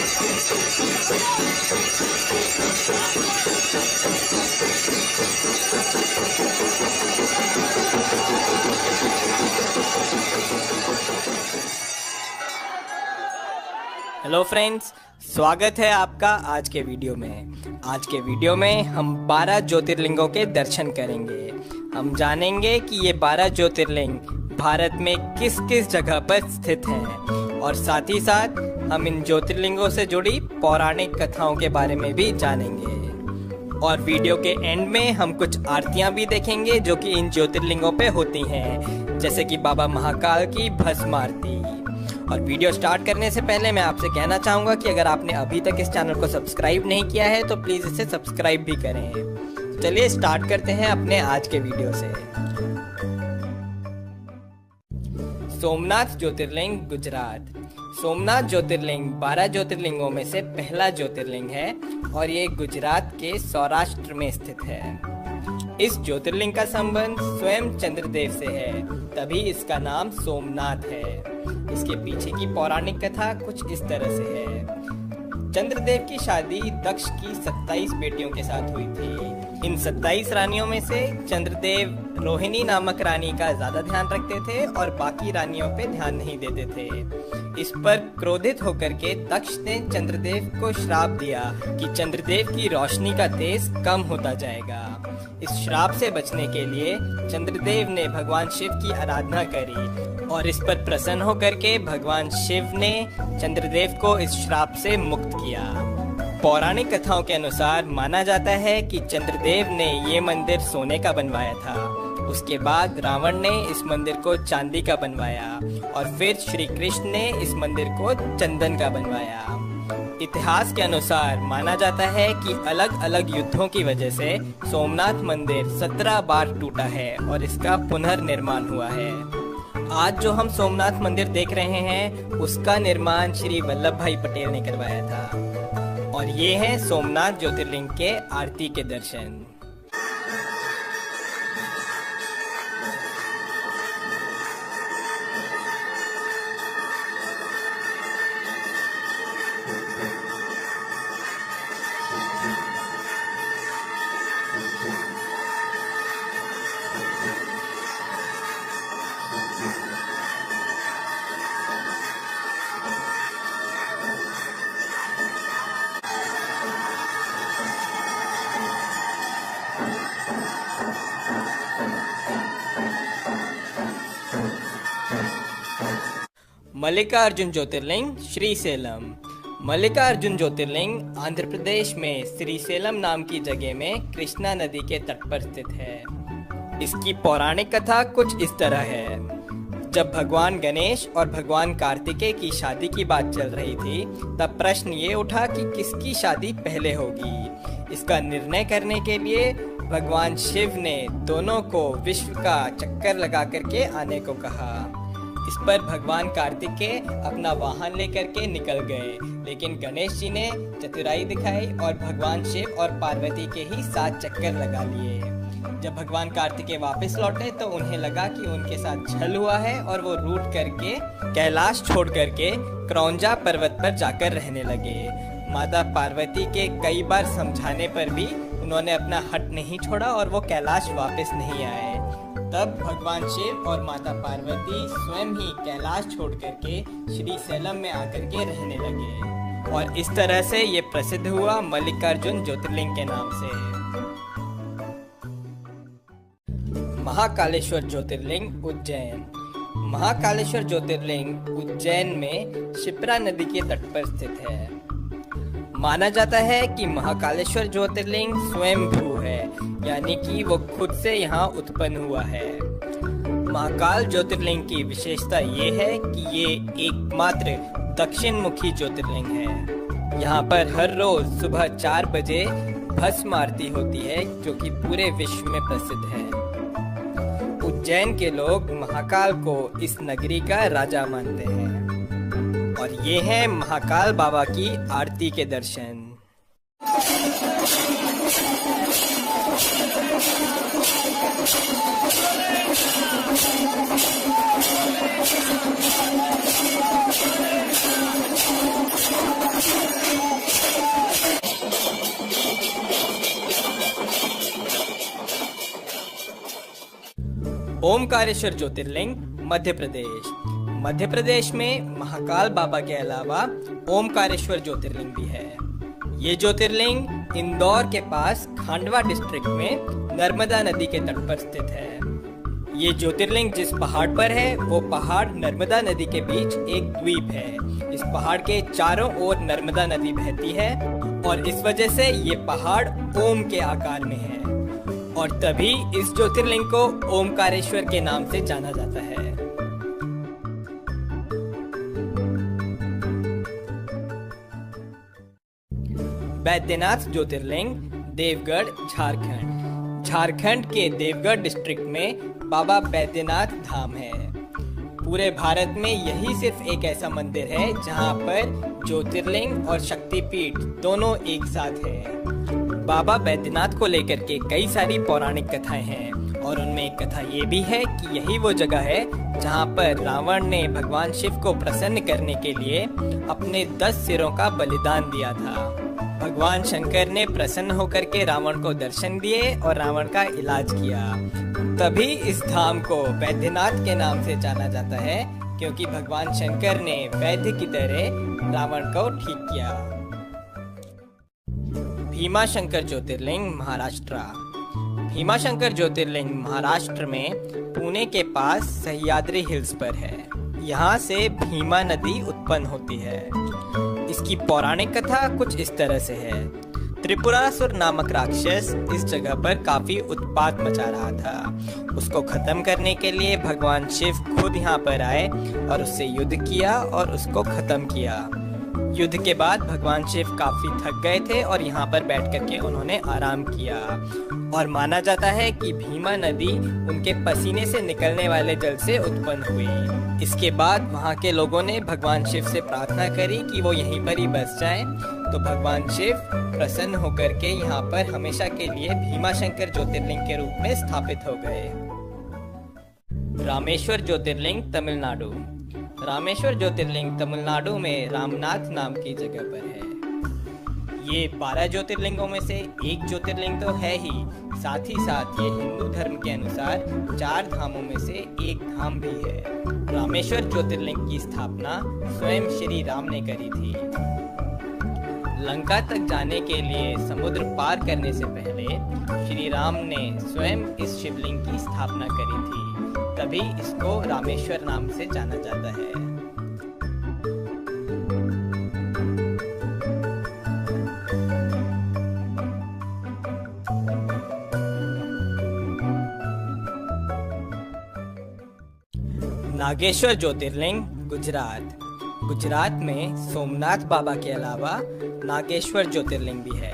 Hello friends, स्वागत है आपका आज के वीडियो में। आज के वीडियो में हम 12 ज्योतिर्लिंगों के दर्शन करेंगे। हम जानेंगे कि ये 12 ज्योतिर्लिंग भारत में किस किस जगह पर स्थित हैं और साथ ही साथ हम इन ज्योतिर्लिंगों से जुड़ी पौराणिक कथाओं के बारे में भी जानेंगे। और वीडियो के एंड में हम कुछ आरतियां भी देखेंगे जो कि इन ज्योतिर्लिंगों पे होती हैं, जैसे कि बाबा महाकाल की भस्म आरती। और वीडियो स्टार्ट करने से पहले मैं आपसे कहना चाहूँगा कि अगर आपने अभी तक इस चैनल को सब्सक्राइब नहीं किया है तो प्लीज़ इसे सब्सक्राइब भी करें। चलिए स्टार्ट करते हैं अपने आज के वीडियो से। सोमनाथ ज्योतिर्लिंग, गुजरात। सोमनाथ ज्योतिर्लिंग 12 ज्योतिर्लिंगों में से पहला ज्योतिर्लिंग है और ये गुजरात के सौराष्ट्र में स्थित है। इस ज्योतिर्लिंग का संबंध स्वयं चंद्रदेव से है, तभी इसका नाम सोमनाथ है। इसके पीछे की पौराणिक कथा कुछ इस तरह से है। चंद्रदेव की शादी दक्ष की 27 बेटियों के साथ हुई थी। इन 27 रानियों में से चंद्रदेव रोहिणी नामक रानी का ज्यादा ध्यान रखते थे और बाकी रानियों पे ध्यान नहीं देते थे। इस पर क्रोधित होकर के दक्ष ने चंद्रदेव को श्राप दिया कि चंद्रदेव की रोशनी का तेज कम होता जाएगा। इस श्राप से बचने के लिए चंद्रदेव ने भगवान शिव की आराधना करी और इस पर प्रसन्न होकर के भगवान शिव ने चंद्रदेव को इस श्राप से मुक्त किया। पौराणिक कथाओं के अनुसार माना जाता है कि चंद्रदेव ने ये मंदिर सोने का बनवाया था। उसके बाद रावण ने इस मंदिर को चांदी का बनवाया और फिर श्री कृष्ण ने इस मंदिर को चंदन का बनवाया। इतिहास के अनुसार माना जाता है कि अलग अलग युद्धों की वजह से सोमनाथ मंदिर 17 बार टूटा है और इसका पुनर्निर्माण हुआ है। आज जो हम सोमनाथ मंदिर देख रहे हैं उसका निर्माण श्री वल्लभ भाई पटेल ने करवाया था। और ये है सोमनाथ ज्योतिर्लिंग के आरती के दर्शन। मल्लिकार्जुन ज्योतिर्लिंग, श्रीशैलम। मल्लिकार्जुन ज्योतिर्लिंग आंध्र प्रदेश में श्रीशैलम नाम की जगह में कृष्णा नदी के तट पर स्थित है। इसकी पौराणिक कथा कुछ इस तरह है। जब भगवान गणेश और भगवान कार्तिकेय की शादी की बात चल रही थी तब प्रश्न ये उठा कि किसकी शादी पहले होगी। इसका निर्णय करने के लिए भगवान शिव ने दोनों को विश्व का चक्कर लगा करके आने को कहा। इस पर भगवान कार्तिकेय अपना वाहन लेकर के निकल गए, लेकिन गणेश जी ने चतुराई दिखाई और भगवान शिव और पार्वती के ही 7 चक्कर लगा लिए। जब भगवान कार्तिकेय वापस लौटे तो उन्हें लगा कि उनके साथ छल हुआ है और वो रूठ करके कैलाश छोड़ करके क्रौंजा पर्वत पर जाकर रहने लगे। माता पार्वती के कई बार समझाने पर भी उन्होंने अपना हट नहीं छोड़ा और वो कैलाश वापस नहीं आए। तब भगवान शिव और माता पार्वती स्वयं ही कैलाश छोड़ करके श्रीशैलम में आकर के रहने लगे और इस तरह से ये प्रसिद्ध हुआ मल्लिकार्जुन ज्योतिर्लिंग के नाम से। महाकालेश्वर ज्योतिर्लिंग, उज्जैन। महाकालेश्वर ज्योतिर्लिंग उज्जैन में क्षिप्रा नदी के तट पर स्थित है। माना जाता है कि महाकालेश्वर ज्योतिर्लिंग स्वयंभू है, यानी कि वो खुद से यहाँ उत्पन्न हुआ है। महाकाल ज्योतिर्लिंग की विशेषता ये है कि ये एकमात्र दक्षिण मुखी ज्योतिर्लिंग है। यहाँ पर हर रोज सुबह 4 बजे भस्म आरती होती है जो कि पूरे विश्व में प्रसिद्ध है। उज्जैन के लोग महाकाल को इस नगरी का राजा मानते हैं। और ये है महाकाल बाबा की आरती के दर्शन। ओमकारेश्वर ज्योतिर्लिंग मध्य प्रदेश। मध्य प्रदेश में महाकाल बाबा के अलावा ओमकारेश्वर ज्योतिर्लिंग भी है। ये ज्योतिर्लिंग इंदौर के पास खांडवा डिस्ट्रिक्ट में नर्मदा नदी के तट पर स्थित है। ये ज्योतिर्लिंग जिस पहाड़ पर है वो पहाड़ नर्मदा नदी के बीच एक द्वीप है। इस पहाड़ के चारों ओर नर्मदा नदी बहती है और इस वजह से ये पहाड़ ओम के आकार में है और तभी इस ज्योतिर्लिंग को ओमकारेश्वर के नाम से जाना जाता है। बैद्यनाथ ज्योतिर्लिंग देवगढ़ झारखंड। झारखंड के देवगढ़ डिस्ट्रिक्ट में बाबा बैद्यनाथ धाम है। पूरे भारत में यही सिर्फ एक ऐसा मंदिर है जहां पर ज्योतिर्लिंग और शक्तिपीठ दोनों एक साथ है। बाबा बैद्यनाथ को लेकर के कई सारी पौराणिक कथाएं हैं और उनमें एक कथा ये भी है कि यही वो जगह है जहां पर रावण ने भगवान शिव को प्रसन्न करने के लिए अपने 10 सिरों का बलिदान दिया था। भगवान शंकर ने प्रसन्न होकर के रावण को दर्शन दिए और रावण का इलाज किया। तभी इस धाम को बैद्यनाथ के नाम से जाना जाता है क्योंकि भगवान शंकर ने वैद्य की तरह रावण को ठीक किया। भीमाशंकर ज्योतिर्लिंग महाराष्ट्र। भीमाशंकर ज्योतिर्लिंग महाराष्ट्र में पुणे के पास सह्याद्री हिल्स पर है। यहाँ से भीमा नदी उत्पन्न होती है। इसकी पौराणिक कथा कुछ इस तरह से है। त्रिपुरासुर नामक राक्षस इस जगह पर काफी उत्पात मचा रहा था। उसको खत्म करने के लिए भगवान शिव खुद यहाँ पर आए और उससे युद्ध किया और उसको खत्म किया। युद्ध के बाद भगवान शिव काफी थक गए थे और यहाँ पर बैठ करके उन्होंने आराम किया और माना जाता है कि भीमा नदी उनके पसीने से निकलने वाले जल से उत्पन्न हुई। इसके बाद वहाँ के लोगों ने भगवान शिव से प्रार्थना करी कि वो यहीं पर ही बस जाएं, तो भगवान शिव प्रसन्न होकर के यहाँ पर हमेशा के लिए भीमाशंकर ज्योतिर्लिंग के रूप में स्थापित हो गए। रामेश्वर ज्योतिर्लिंग तमिलनाडु। रामेश्वर ज्योतिर्लिंग तमिलनाडु में रामनाथ नाम की जगह पर है। ये 12 ज्योतिर्लिंगों में से एक ज्योतिर्लिंग तो है ही, साथ ही साथ ये हिंदू धर्म के अनुसार 4 धामों में से एक धाम भी है। रामेश्वर ज्योतिर्लिंग की स्थापना स्वयं श्री राम ने करी थी। लंका तक जाने के लिए समुद्र पार करने से पहले श्री राम ने स्वयं इस शिवलिंग की स्थापना करी थी, तभी इसको रामेश्वर नाम से जाना जाता है। नागेश्वर ज्योतिर्लिंग गुजरात। गुजरात में सोमनाथ बाबा के अलावा नागेश्वर ज्योतिर्लिंग भी है।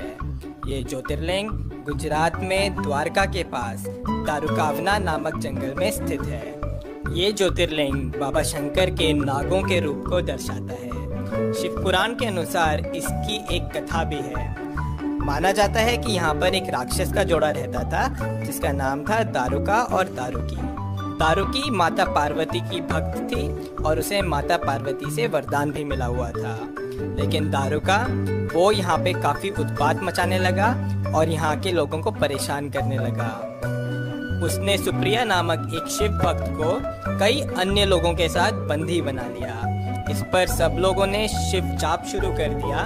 ये ज्योतिर्लिंग गुजरात में द्वारका के पास दारुकावना नामक जंगल में स्थित है। ये ज्योतिर्लिंग बाबा शंकर के नागों के रूप को दर्शाता है। शिव पुराण के अनुसार इसकी एक कथा भी है। माना जाता है कि यहाँ पर एक राक्षस का जोड़ा रहता था जिसका नाम था दारुका और दारुकी। दारुकी माता पार्वती की भक्त थी और उसे माता पार्वती से वरदान भी मिला हुआ था, लेकिन दारुका वो यहाँ पे काफी उत्पात मचाने लगा और यहाँ के लोगों को परेशान करने लगा। उसने सुप्रिया नामक एक शिव भक्त को कई अन्य लोगों के साथ बंदी बना लिया। इस पर सब लोगों ने शिव जाप शुरू कर दिया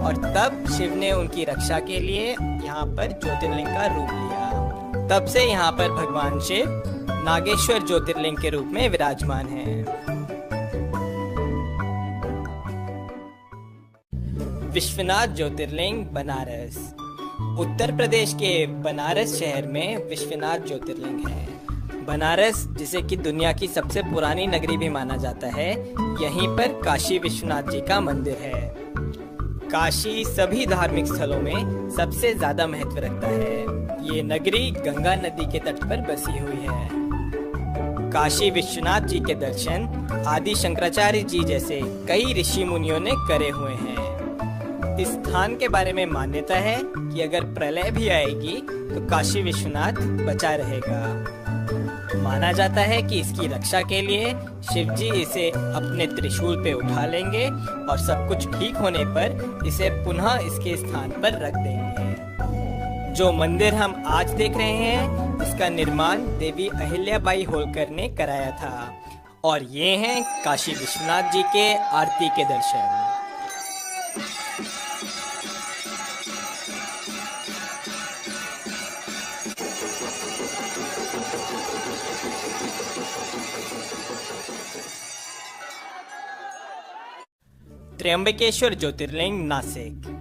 और तब शिव ने उनकी रक्षा के लिए यहाँ पर ज्योतिर्लिंग का रूप लिया। तब से यहाँ पर भगवान शिव नागेश्वर ज्योतिर्लिंग के रूप में विराजमान हैं। विश्वनाथ ज्योतिर्लिंग बनारस। उत्तर प्रदेश के बनारस शहर में विश्वनाथ ज्योतिर्लिंग है। बनारस, जिसे कि दुनिया की सबसे पुरानी नगरी भी माना जाता है, यहीं पर काशी विश्वनाथ जी का मंदिर है। काशी सभी धार्मिक स्थलों में सबसे ज्यादा महत्व रखता है। ये नगरी गंगा नदी के तट पर बसी हुई है। काशी विश्वनाथ जी के दर्शन आदि शंकराचार्य जी जैसे कई ऋषि मुनियों ने करे हुए हैं। इस स्थान के बारे में मान्यता है कि अगर प्रलय भी आएगी तो काशी विश्वनाथ बचा रहेगा। माना जाता है कि इसकी रक्षा के लिए शिव जी इसे अपने त्रिशूल पे उठा लेंगे और सब कुछ ठीक होने पर इसे पुनः इसके स्थान पर रख देंगे। जो मंदिर हम आज देख रहे हैं उसका निर्माण देवी अहिल्याबाई होलकर ने कराया था। और ये हैं काशी विश्वनाथ जी के आरती के दर्शन। त्र्यंबकेश्वर ज्योतिर्लिंग नासिक।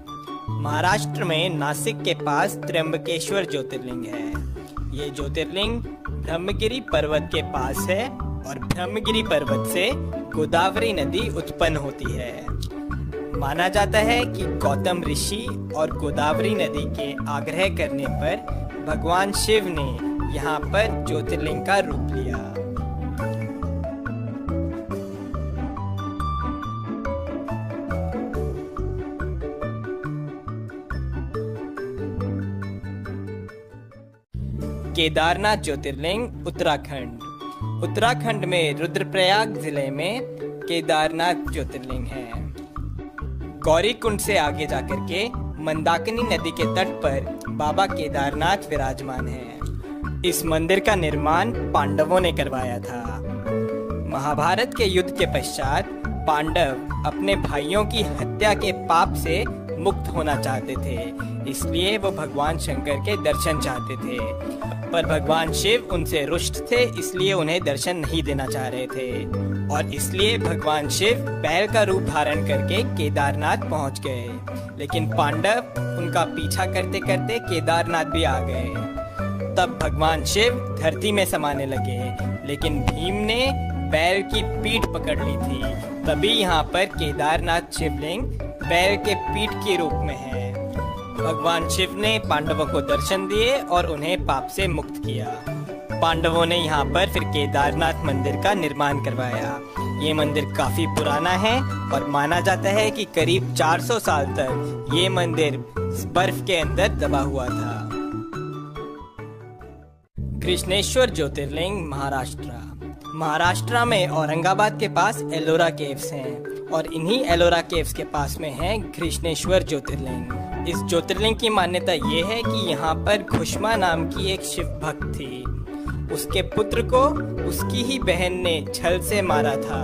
महाराष्ट्र में नासिक के पास त्र्यंबकेश्वर ज्योतिर्लिंग है। ये ज्योतिर्लिंग ब्रह्मगिरी पर्वत के पास है और ब्रह्मगिरी पर्वत से गोदावरी नदी उत्पन्न होती है। माना जाता है कि गौतम ऋषि और गोदावरी नदी के आग्रह करने पर भगवान शिव ने यहाँ पर ज्योतिर्लिंग का रूप लिया। केदारनाथ ज्योतिर्लिंग उत्तराखंड। उत्तराखंड में रुद्रप्रयाग जिले में केदारनाथ ज्योतिर्लिंग है। गौरीकुंड से आगे जाकर के मंदाकिनी नदी के तट पर बाबा केदारनाथ विराजमान है। इस मंदिर का निर्माण पांडवों ने करवाया था। महाभारत के युद्ध के पश्चात पांडव अपने भाइयों की हत्या के पाप से मुक्त होना चाहते थे, इसलिए वो भगवान शंकर के दर्शन चाहते थे। पर भगवान शिव उनसे रुष्ट थे, इसलिए उन्हें दर्शन नहीं देना चाह रहे थे और इसलिए भगवान शिव बैल का रूप धारण करके केदारनाथ पहुंच गए। लेकिन पांडव उनका पीछा करते करते केदारनाथ भी आ गए। तब भगवान शिव धरती में समाने लगे, लेकिन भीम ने बैल की पीठ पकड़ ली थी। तभी यहाँ पर केदारनाथ शिवलिंग बैल के पीठ के रूप में है। भगवान शिव ने पांडवों को दर्शन दिए और उन्हें पाप से मुक्त किया। पांडवों ने यहाँ पर फिर केदारनाथ मंदिर का निर्माण करवाया। ये मंदिर काफी पुराना है और माना जाता है कि करीब 400 साल तक ये मंदिर बर्फ के अंदर दबा हुआ था। कृष्णेश्वर ज्योतिर्लिंग महाराष्ट्र। महाराष्ट्र में औरंगाबाद के पास एलोरा केव्स हैं और इन्हीं एलोरा केव्स के पास में है कृष्णेश्वर ज्योतिर्लिंग। इस ज्योतिर्लिंग की मान्यता ये है कि यहाँ पर खुशमा नाम की एक शिव भक्त थी। उसके पुत्र को उसकी ही बहन ने छल से मारा था।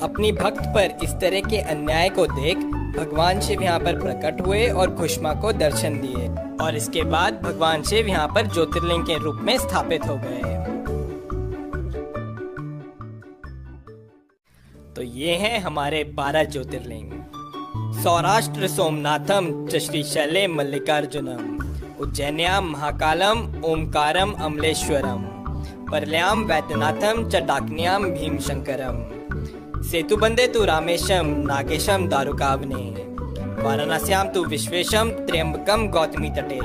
अपनी भक्त पर इस तरह के अन्याय को देख भगवान शिव यहाँ पर प्रकट हुए और खुशमा को दर्शन दिए और इसके बाद भगवान शिव यहाँ पर ज्योतिर्लिंग के रूप में स्थापित हो गए। तो ये हैं हमारे 12 ज्योतिर्लिंग। सौराष्ट्र सोमनाथम च श्रीशैले मल्लिकार्जुनम, उज्जैन्याम महाकालम ओमकारम अमलेश्वरम, परल्याम वैद्यनाथम च डाकन्याम भीमशंकरम, सेतुबंदे तु रामेशम नागेशम दारुकावने, वाराणस्याम तु विश्वेशम त्र्यंबकम गौतमी तटे,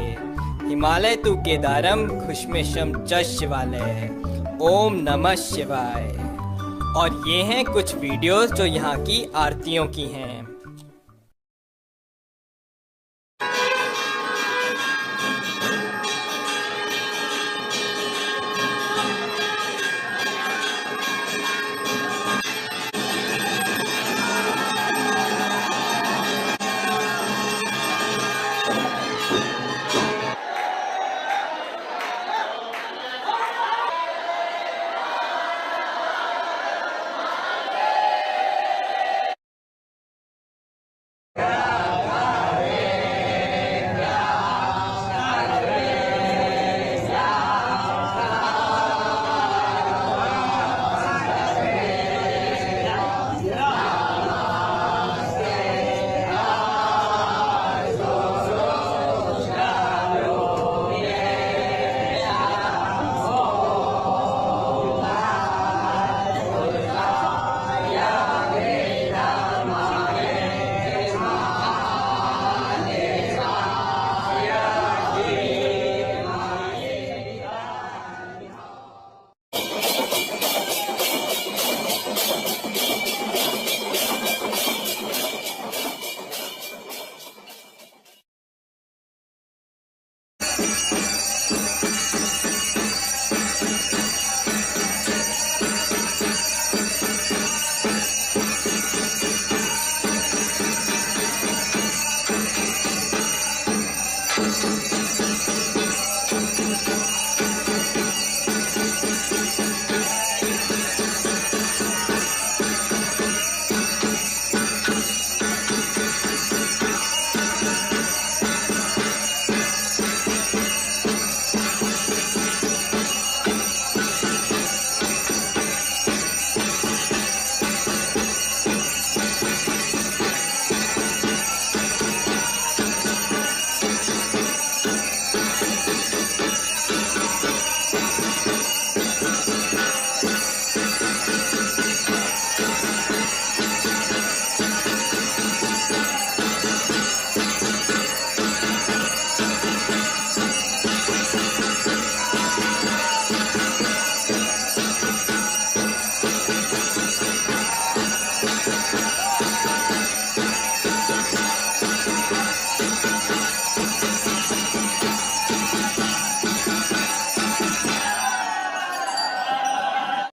हिमालय तु केदारम खुश्मेशम च शिवालय। ओम नमः शिवाय। और ये हैं कुछ वीडियोस जो यहाँ की आरतियों की हैं।